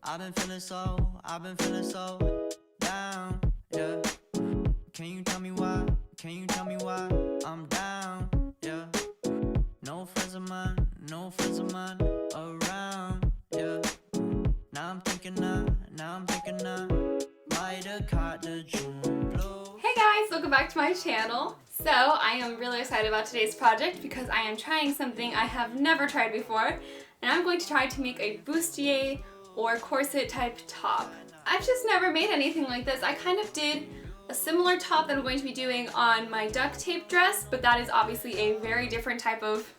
I've been feeling so down, yeah. Can you tell me why? Can you tell me why I'm down, yeah? No friends of mine around, yeah. Now I'm thinking I might have caught the June blue. Hey guys, welcome back to my channel. So I am really excited about today's project because I am trying something I have never tried before, and I'm going to try to make a bustier or corset type top. I've just never made anything like this. I kind of did a similar top that I'm going to be doing on my duct tape dress, but that is obviously a very different type of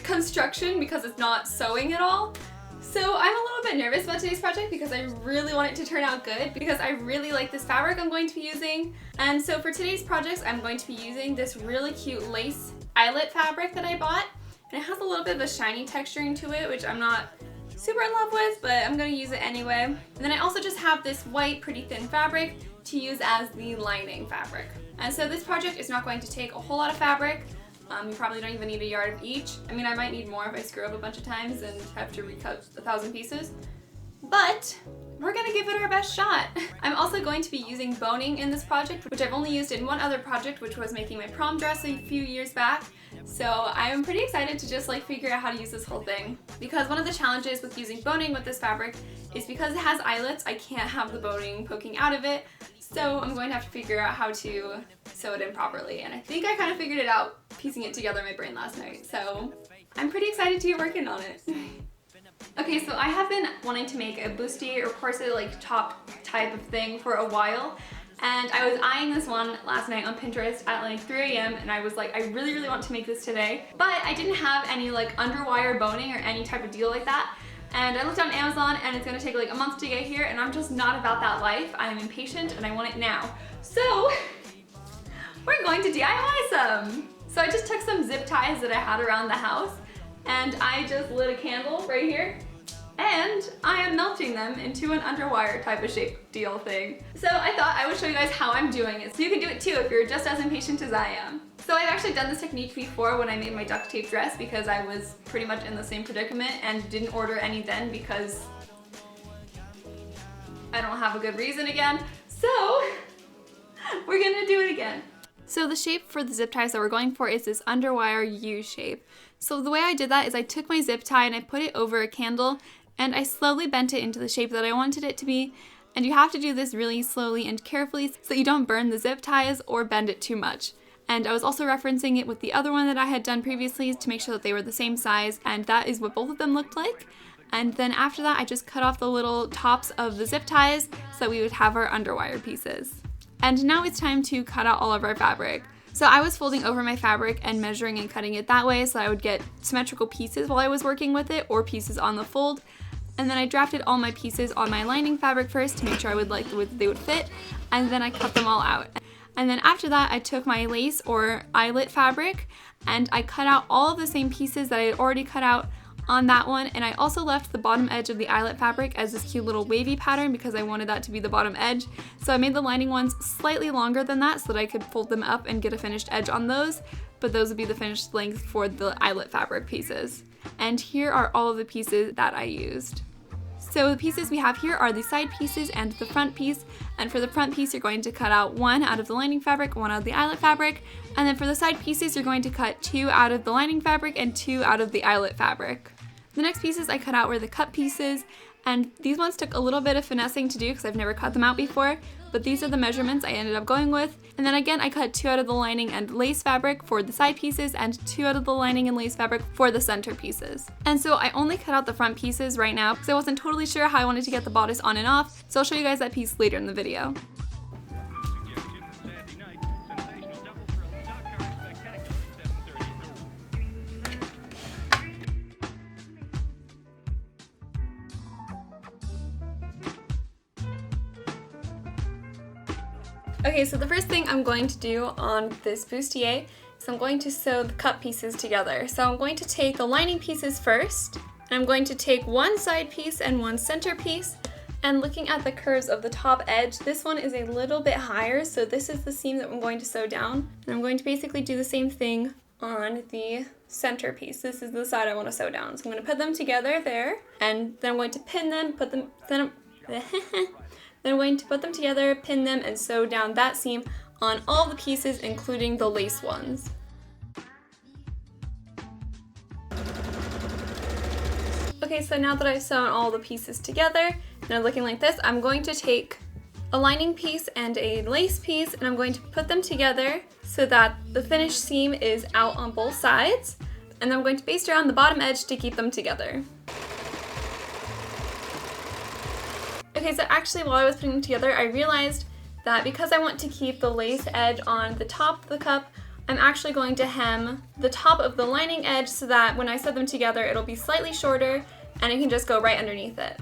construction because it's not sewing at all. So I'm a little bit nervous about today's project because I really want it to turn out good because I really like this fabric I'm going to be using. And so for today's projects, I'm going to be using this really cute lace eyelet fabric that I bought. And it has a little bit of a shiny texturing to it, which I'm not super in love with, but I'm going to use it anyway. And then I also just have this white, pretty thin fabric to use as the lining fabric. And so this project is not going to take a whole lot of fabric. You probably don't even need a yard of each. I mean, I might need more if I screw up a bunch of times and have to recut 1,000 pieces. But we're gonna give it our best shot. I'm also going to be using boning in this project, which I've only used in one other project, which was making my prom dress a few years back. So I'm pretty excited to just figure out how to use this whole thing. Because one of the challenges with using boning with this fabric is because it has eyelets, I can't have the boning poking out of it. So I'm going to have to figure out how to sew it in properly. And I think I kind of figured it out piecing it together in my brain last night. So I'm pretty excited to get working on it. Okay, so I have been wanting to make a bustier or corset top type of thing for a while. And I was eyeing this one last night on Pinterest at 3 a.m. and I was like, I really, really want to make this today. But I didn't have any underwire boning or any type of deal like that. And I looked on Amazon and it's gonna take a month to get here, and I'm just not about that life. I'm impatient and I want it now. So we're going to DIY some. So I just took some zip ties that I had around the house and I just lit a candle right here. And I am melting them into an underwire type of shape deal thing. So I thought I would show you guys how I'm doing it, so you can do it too if you're just as impatient as I am. So I've actually done this technique before when I made my duct tape dress because I was pretty much in the same predicament and didn't order any then because I don't have a good reason again. So we're gonna do it again. So the shape for the zip ties that we're going for is this underwire U shape. So the way I did that is I took my zip tie and I put it over a candle and I slowly bent it into the shape that I wanted it to be. And you have to do this really slowly and carefully so that you don't burn the zip ties or bend it too much. And I was also referencing it with the other one that I had done previously to make sure that they were the same size, and that is what both of them looked like. And then after that, I just cut off the little tops of the zip ties so that we would have our underwire pieces. And now it's time to cut out all of our fabric. So I was folding over my fabric and measuring and cutting it that way so I would get symmetrical pieces while I was working with it, or pieces on the fold. And then I drafted all my pieces on my lining fabric first to make sure I would like the way that they would fit, and then I cut them all out. And then after that, I took my lace or eyelet fabric and I cut out all of the same pieces that I had already cut out on that one, and I also left the bottom edge of the eyelet fabric as this cute little wavy pattern because I wanted that to be the bottom edge. So I made the lining ones slightly longer than that so that I could fold them up and get a finished edge on those, but those would be the finished length for the eyelet fabric pieces. And here are all of the pieces that I used. So the pieces we have here are the side pieces and the front piece, and for the front piece you're going to cut out one out of the lining fabric, one out of the eyelet fabric, and then for the side pieces you're going to cut 2 out of the lining fabric and 2 out of the eyelet fabric. The next pieces I cut out were the cut pieces, and these ones took a little bit of finessing to do because I've never cut them out before, but these are the measurements I ended up going with. And then again, I cut 2 out of the lining and lace fabric for the side pieces and 2 out of the lining and lace fabric for the center pieces. And so I only cut out the front pieces right now because I wasn't totally sure how I wanted to get the bodice on and off, so I'll show you guys that piece later in the video. Okay, so the first thing I'm going to do on this bustier is I'm going to sew the cut pieces together. So I'm going to take the lining pieces first, and I'm going to take one side piece and one center piece, and looking at the curves of the top edge, this one is a little bit higher, so this is the seam that I'm going to sew down. And I'm going to basically do the same thing on the center piece. This is the side I want to sew down. So I'm going to put them together there, and then I'm going to pin them, then I'm going to put them together, pin them, and sew down that seam on all the pieces, including the lace ones. Okay, so now that I've sewn all the pieces together, and they're looking like this, I'm going to take a lining piece and a lace piece, and I'm going to put them together so that the finished seam is out on both sides, and then I'm going to baste around the bottom edge to keep them together. Okay, so actually while I was putting them together, I realized that because I want to keep the lace edge on the top of the cup, I'm actually going to hem the top of the lining edge so that when I sew them together, it'll be slightly shorter and it can just go right underneath it.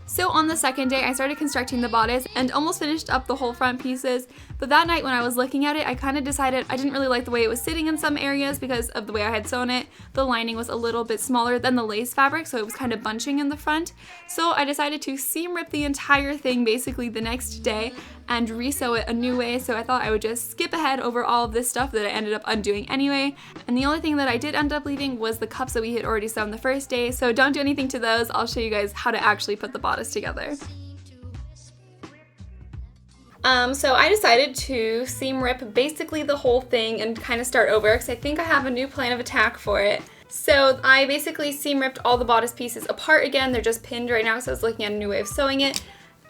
So on the second day, I started constructing the bodice and almost finished up the whole front pieces, but that night when I was looking at it, I kind of decided I didn't really like the way it was sitting in some areas because of the way I had sewn it. The lining was a little bit smaller than the lace fabric, so it was kind of bunching in the front. So I decided to seam rip the entire thing basically the next day and re-sew it a new way, so I thought I would just skip ahead over all of this stuff that I ended up undoing anyway. And the only thing that I did end up leaving was the cups that we had already sewn the first day, so don't do anything to those. I'll show you guys how to actually put the bodice together. So I decided to seam rip basically the whole thing and kind of start over because I think I have a new plan of attack for it. So I basically seam ripped all the bodice pieces apart again. They're just pinned right now, so I was looking at a new way of sewing it.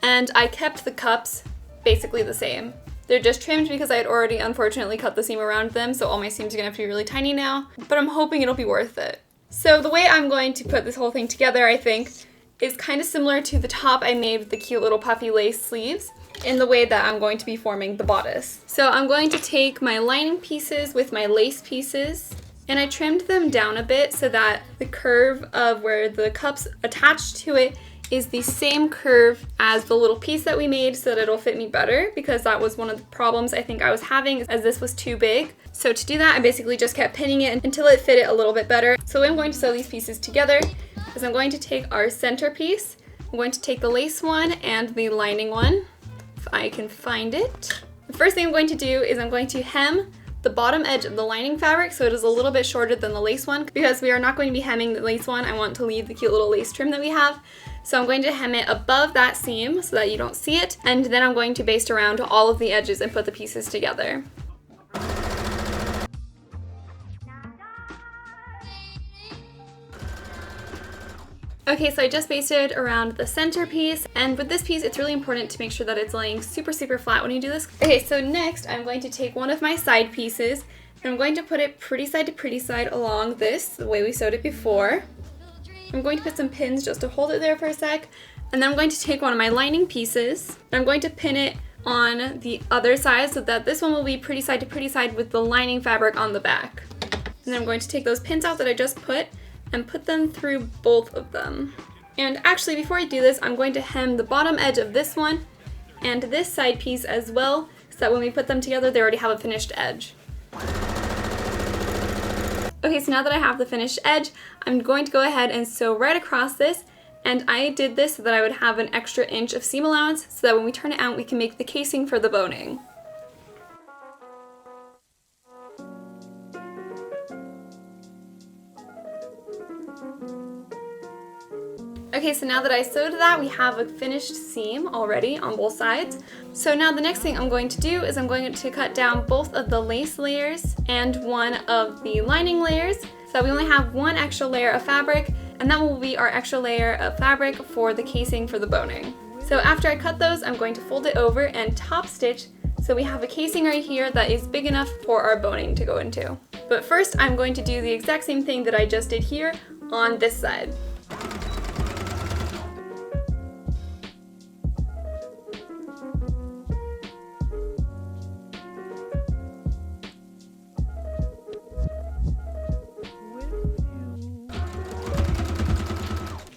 And I kept the cups basically the same. They're just trimmed because I had already unfortunately cut the seam around them, so all my seams are gonna have to be really tiny now, but I'm hoping it'll be worth it. So the way I'm going to put this whole thing together, I think, is kind of similar to the top I made with the cute little puffy lace sleeves in the way that I'm going to be forming the bodice. So I'm going to take my lining pieces with my lace pieces, and I trimmed them down a bit so that the curve of where the cups attached to it is the same curve as the little piece that we made so that it'll fit me better, because that was one of the problems I think I was having as this was too big. So to do that, I basically just kept pinning it until it fit it a little bit better. So I'm going to sew these pieces together is I'm going to take our center piece, I'm going to take the lace one and the lining one, if I can find it. The first thing I'm going to do is I'm going to hem the bottom edge of the lining fabric so it is a little bit shorter than the lace one, because we are not going to be hemming the lace one. I want to leave the cute little lace trim that we have. So I'm going to hem it above that seam so that you don't see it, and then I'm going to baste around all of the edges and put the pieces together. Okay, so I just basted around the center piece, and with this piece it's really important to make sure that it's laying super flat when you do this. Okay, so next I'm going to take one of my side pieces and I'm going to put it pretty side along this, the way we sewed it before. I'm going to put some pins just to hold it there for a sec, and then I'm going to take one of my lining pieces and I'm going to pin it on the other side so that this one will be pretty side with the lining fabric on the back. And then I'm going to take those pins out that I just put and put them through both of them. And actually, before I do this, I'm going to hem the bottom edge of this one and this side piece as well, so that when we put them together, they already have a finished edge. Okay, so now that I have the finished edge, I'm going to go ahead and sew right across this, and I did this so that I would have an extra inch of seam allowance so that when we turn it out, we can make the casing for the boning. Okay, so now that I sewed that, we have a finished seam already on both sides. So now the next thing I'm going to do is I'm going to cut down both of the lace layers and one of the lining layers, so we only have one extra layer of fabric, and that will be our extra layer of fabric for the casing for the boning. So after I cut those, I'm going to fold it over and top stitch, so we have a casing right here that is big enough for our boning to go into. But first, I'm going to do the exact same thing that I just did here on this side.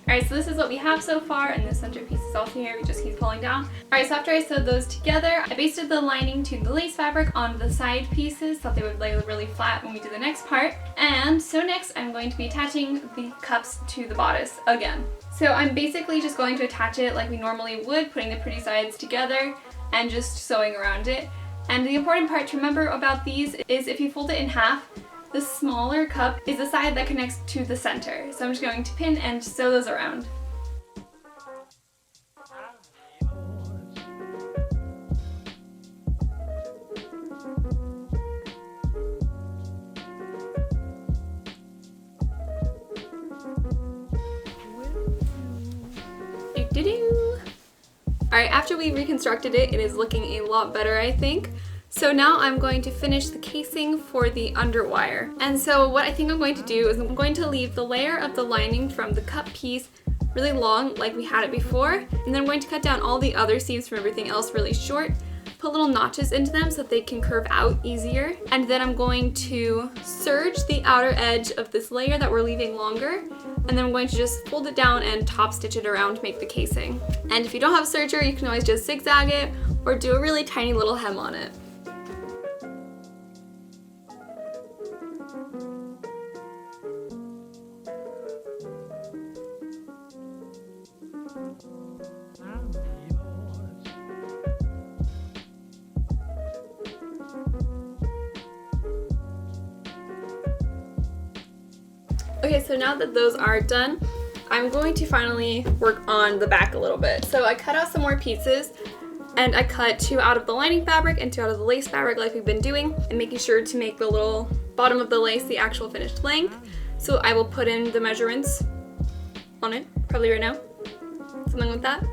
Alright, so this is what we have so far, and the center piece is also here, it just keeps falling down. Alright, so after I sewed those together, I basted the lining to the lace fabric on the side pieces so that they would lay really flat when we do the next part. And so next I'm going to be attaching the cups to the bodice again. So I'm basically just going to attach it like we normally would, putting the pretty sides together. and just sewing around it. And the important part to remember about these is if you fold it in half, the smaller cup is the side that connects to the center. So I'm just going to pin and sew those around. Alright, after we reconstructed it, it is looking a lot better, I think. So now I'm going to finish the casing for the underwire. And so what I think I'm going to do is I'm going to leave the layer of the lining from the cup piece really long, like we had it before, and then I'm going to cut down all the other seams from everything else really short, put little notches into them so that they can curve out easier, and then I'm going to serge the outer edge of this layer that we're leaving longer, and then I'm going to just fold it down and top stitch it around to make the casing. And if you don't have a serger, you can always just zigzag it or do a really tiny little hem on it. Okay, so now that those are done, I'm going to finally work on the back a little bit. So I cut out some more pieces, and I cut 2 out of the lining fabric and 2 out of the lace fabric like we've been doing, and making sure to make the little bottom of the lace the actual finished length. So I will put in the measurements on it, probably right now. Something like that.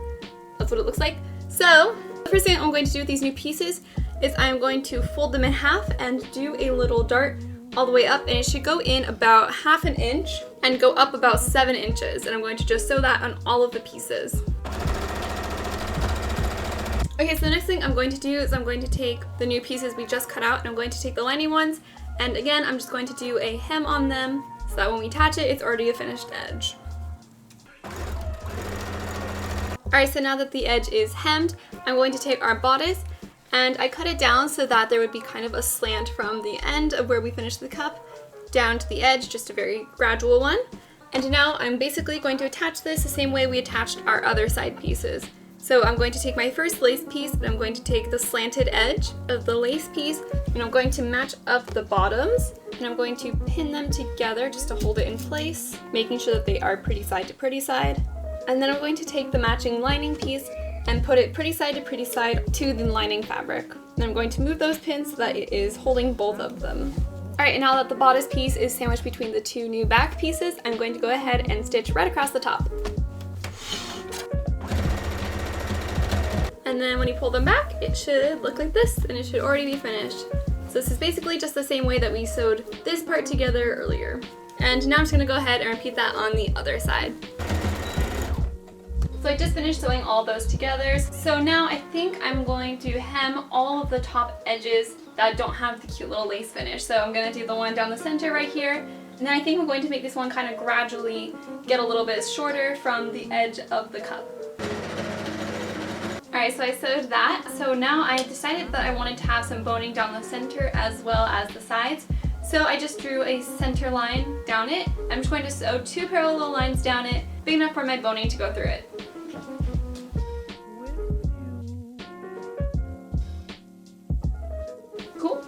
That's what it looks like. So the first thing I'm going to do with these new pieces is I'm going to fold them in half and do a little dart all the way up, and it should go in about 1/2 inch and go up about 7 inches, and I'm going to just sew that on all of the pieces. Okay, so the next thing I'm going to do is I'm going to take the new pieces we just cut out, and I'm going to take the lining ones, and again I'm just going to do a hem on them so that when we attach it, it's already a finished edge. Alright, so now that the edge is hemmed, I'm going to take our bodice, and I cut it down so that there would be kind of a slant from the end of where we finished the cup down to the edge, just a very gradual one. And now I'm basically going to attach this the same way we attached our other side pieces. So I'm going to take my first lace piece, and I'm going to take the slanted edge of the lace piece, and I'm going to match up the bottoms, and I'm going to pin them together just to hold it in place, making sure that they are pretty side to pretty side. And then I'm going to take the matching lining piece and put it pretty side to the lining fabric. And I'm going to move those pins so that it is holding both of them. Alright, and now that the bodice piece is sandwiched between the 2 new back pieces, I'm going to go ahead and stitch right across the top. And then when you pull them back, it should look like this, and it should already be finished. So this is basically just the same way that we sewed this part together earlier. And now I'm just going to go ahead and repeat that on the other side. So I just finished sewing all those together. So now I think I'm going to hem all of the top edges that don't have the cute little lace finish. So I'm going to do the one down the center right here. And then I think I'm going to make this one kind of gradually get a little bit shorter from the edge of the cup. Alright, so I sewed that. So now I decided that I wanted to have some boning down the center as well as the sides. So I just drew a center line down it. I'm just going to sew 2 parallel lines down it, big enough for my boning to go through it. Cool.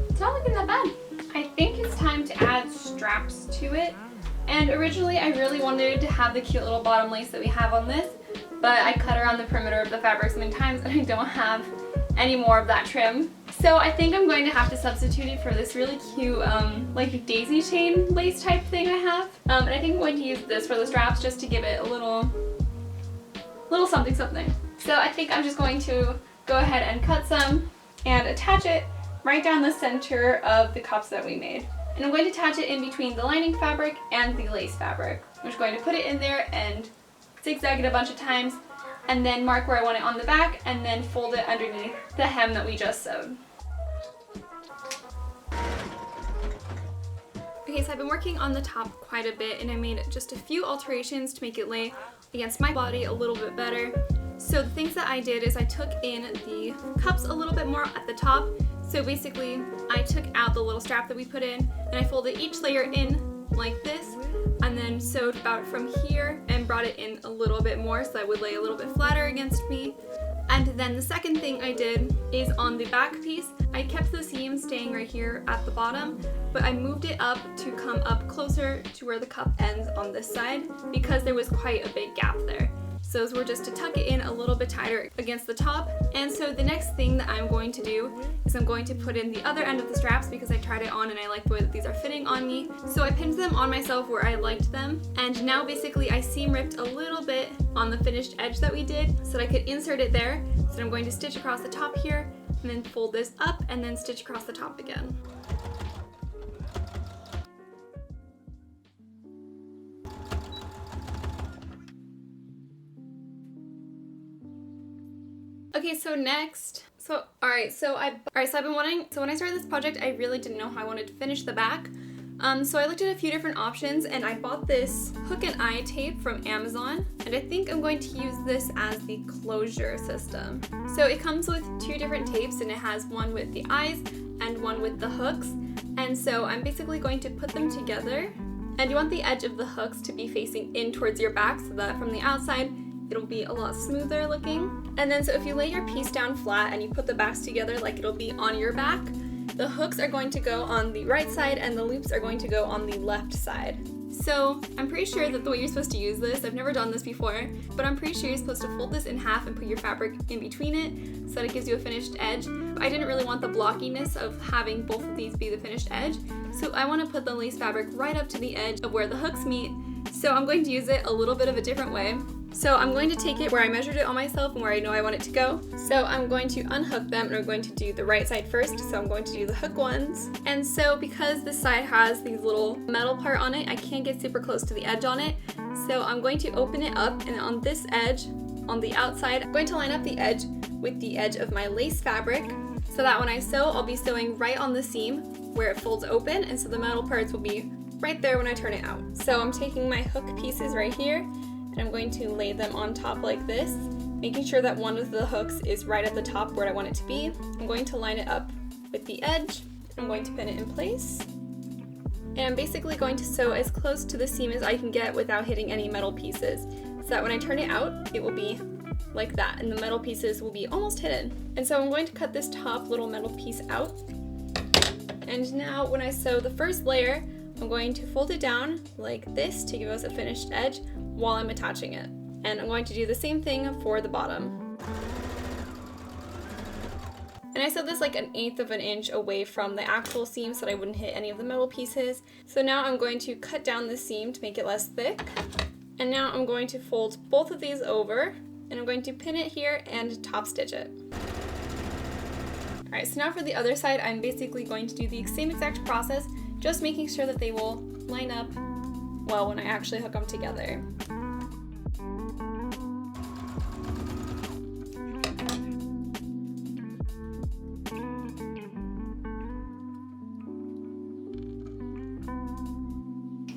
It's not looking that bad. I think it's time to add straps to it. And originally I really wanted to have the cute little bottom lace that we have on this, but I cut around the perimeter of the fabric so many times and I don't have any more of that trim. So I think I'm going to have to substitute it for this really cute like daisy chain lace type thing I have. And I think I'm going to use this for the straps just to give it a little something something. So I think I'm just going to go ahead and cut some and attach it right down the center of the cups that we made. And I'm going to attach it in between the lining fabric and the lace fabric. I'm just going to put it in there and zigzag it a bunch of times, and then mark where I want it on the back, and then fold it underneath the hem that we just sewed. Okay, so I've been working on the top quite a bit, and I made just a few alterations to make it lay against my body a little bit better. So the things that I did is I took in the cups a little bit more at the top. So basically, I took out the little strap that we put in, and I folded each layer in like this, and and then sewed about from here and brought it in a little bit more so that it would lay a little bit flatter against me. And then the second thing I did is on the back piece, I kept the seam staying right here at the bottom, but I moved it up to come up closer to where the cup ends on this side because there was quite a big gap there. So those were just to tuck it in a little bit tighter against the top. And so the next thing that I'm going to do is I'm going to put in the other end of the straps because I tried it on and I like the way that these are fitting on me. So I pinned them on myself where I liked them. And now basically I seam ripped a little bit on the finished edge that we did so that I could insert it there. So I'm going to stitch across the top here and then fold this up and then stitch across the top again. Okay, so next, I've been wanting, so when I started this project, I really didn't know how I wanted to finish the back. So I looked at a few different options and I bought this hook and eye tape from Amazon, and I think I'm going to use this as the closure system. So it comes with two different tapes and it has one with the eyes and one with the hooks. And so I'm basically going to put them together, and you want the edge of the hooks to be facing in towards your back so that from the outside, it'll be a lot smoother looking. And then so if you lay your piece down flat and you put the backs together like it'll be on your back, the hooks are going to go on the right side and the loops are going to go on the left side. So I'm pretty sure that the way you're supposed to use this, I've never done this before, but I'm pretty sure you're supposed to fold this in half and put your fabric in between it so that it gives you a finished edge. I didn't really want the blockiness of having both of these be the finished edge, so I want to put the lace fabric right up to the edge of where the hooks meet. So I'm going to use it a little bit of a different way. So I'm going to take it where I measured it on myself and where I know I want it to go. So I'm going to unhook them and we're going to do the right side first. So I'm going to do the hook ones. And so because this side has these little metal part on it, I can't get super close to the edge on it. So I'm going to open it up, and on this edge, on the outside, I'm going to line up the edge with the edge of my lace fabric so that when I sew, I'll be sewing right on the seam where it folds open, and so the metal parts will be right there when I turn it out. So I'm taking my hook pieces right here and I'm going to lay them on top like this, making sure that one of the hooks is right at the top where I want it to be. I'm going to line it up with the edge. I'm going to pin it in place. And I'm basically going to sew as close to the seam as I can get without hitting any metal pieces, so that when I turn it out, it will be like that, and the metal pieces will be almost hidden. And so I'm going to cut this top little metal piece out. And now when I sew the first layer, I'm going to fold it down like this to give us a finished edge while I'm attaching it. And I'm going to do the same thing for the bottom. And I sewed this like 1/8 of an inch away from the actual seam so that I wouldn't hit any of the metal pieces. So now I'm going to cut down the seam to make it less thick. And now I'm going to fold both of these over, and I'm going to pin it here and top stitch it. Alright, so now for the other side, I'm basically going to do the same exact process, just making sure that they will line up well when I actually hook them together.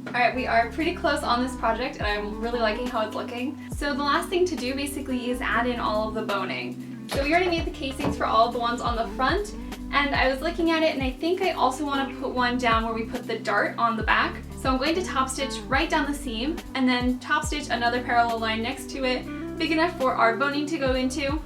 Alright, we are pretty close on this project and I'm really liking how it's looking. So the last thing to do basically is add in all of the boning. So we already made the casings for all of the ones on the front, and I was looking at it and I think I also want to put one down where we put the dart on the back. So I'm going to top stitch right down the seam and then top stitch another parallel line next to it, big enough for our boning to go into.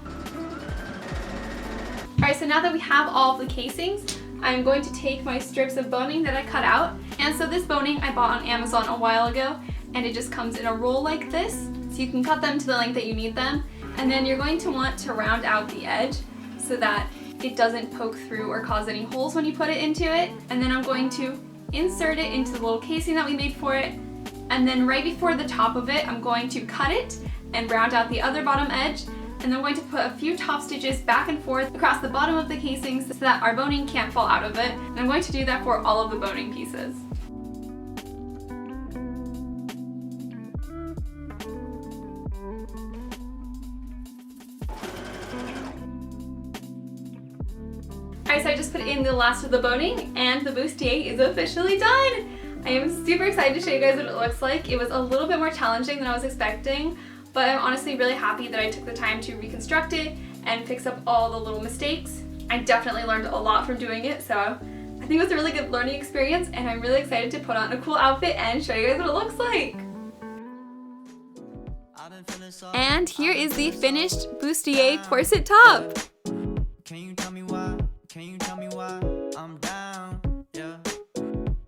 Alright, so now that we have all of the casings, I'm going to take my strips of boning that I cut out. And so this boning I bought on Amazon a while ago, and it just comes in a roll like this. So you can cut them to the length that you need them. And then you're going to want to round out the edge so that it doesn't poke through or cause any holes when you put it into it. And then I'm going to insert it into the little casing that we made for it. And then right before the top of it, I'm going to cut it and round out the other bottom edge. And then I'm going to put a few top stitches back and forth across the bottom of the casing so that our boning can't fall out of it. And I'm going to do that for all of the boning pieces. Alright, so I just put in the last of the boning and the bustier is officially done! I am super excited to show you guys what it looks like. It was a little bit more challenging than I was expecting, but I'm honestly really happy that I took the time to reconstruct it and fix up all the little mistakes. I definitely learned a lot from doing it, so I think think it was a really good learning experience, and I'm really excited to put on a cool outfit and show you guys what it looks like. And here is the finished bustier corset top. Can you tell me why? Can you tell me why I'm down? Yeah.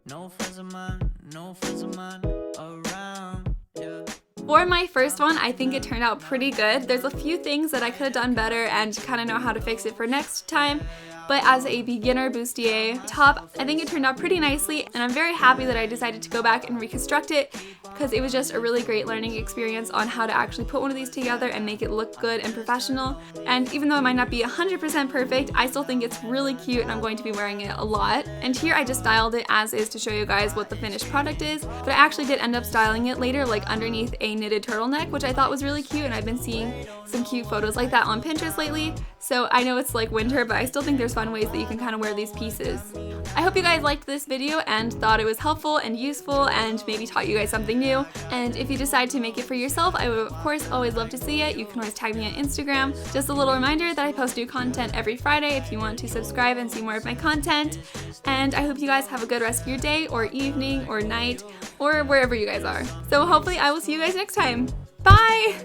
No friends of mine, no friends of mine around. Yeah. For my first one, I think it turned out pretty good. There's a few things that I could have done better and kind of know how to fix it for next time. But as a beginner bustier top, I think it turned out pretty nicely, and I'm very happy that I decided to go back and reconstruct it because it was just a really great learning experience on how to actually put one of these together and make it look good and professional. And even though it might not be 100% perfect, I still think it's really cute and I'm going to be wearing it a lot. And here I just styled it as is to show you guys what the finished product is, but I actually did end up styling it later like underneath a knitted turtleneck, which I thought was really cute, and I've been seeing some cute photos like that on Pinterest lately. So I know it's like winter, but I still think there's fun ways that you can kind of wear these pieces. I hope you guys liked this video and thought it was helpful and useful and maybe taught you guys something new. And if you decide to make it for yourself, I would of course always love to see it. You can always tag me on Instagram. Just a little reminder that I post new content every Friday if you want to subscribe and see more of my content. And I hope you guys have a good rest of your day or evening or night or wherever you guys are. So hopefully I will see you guys next time. Bye!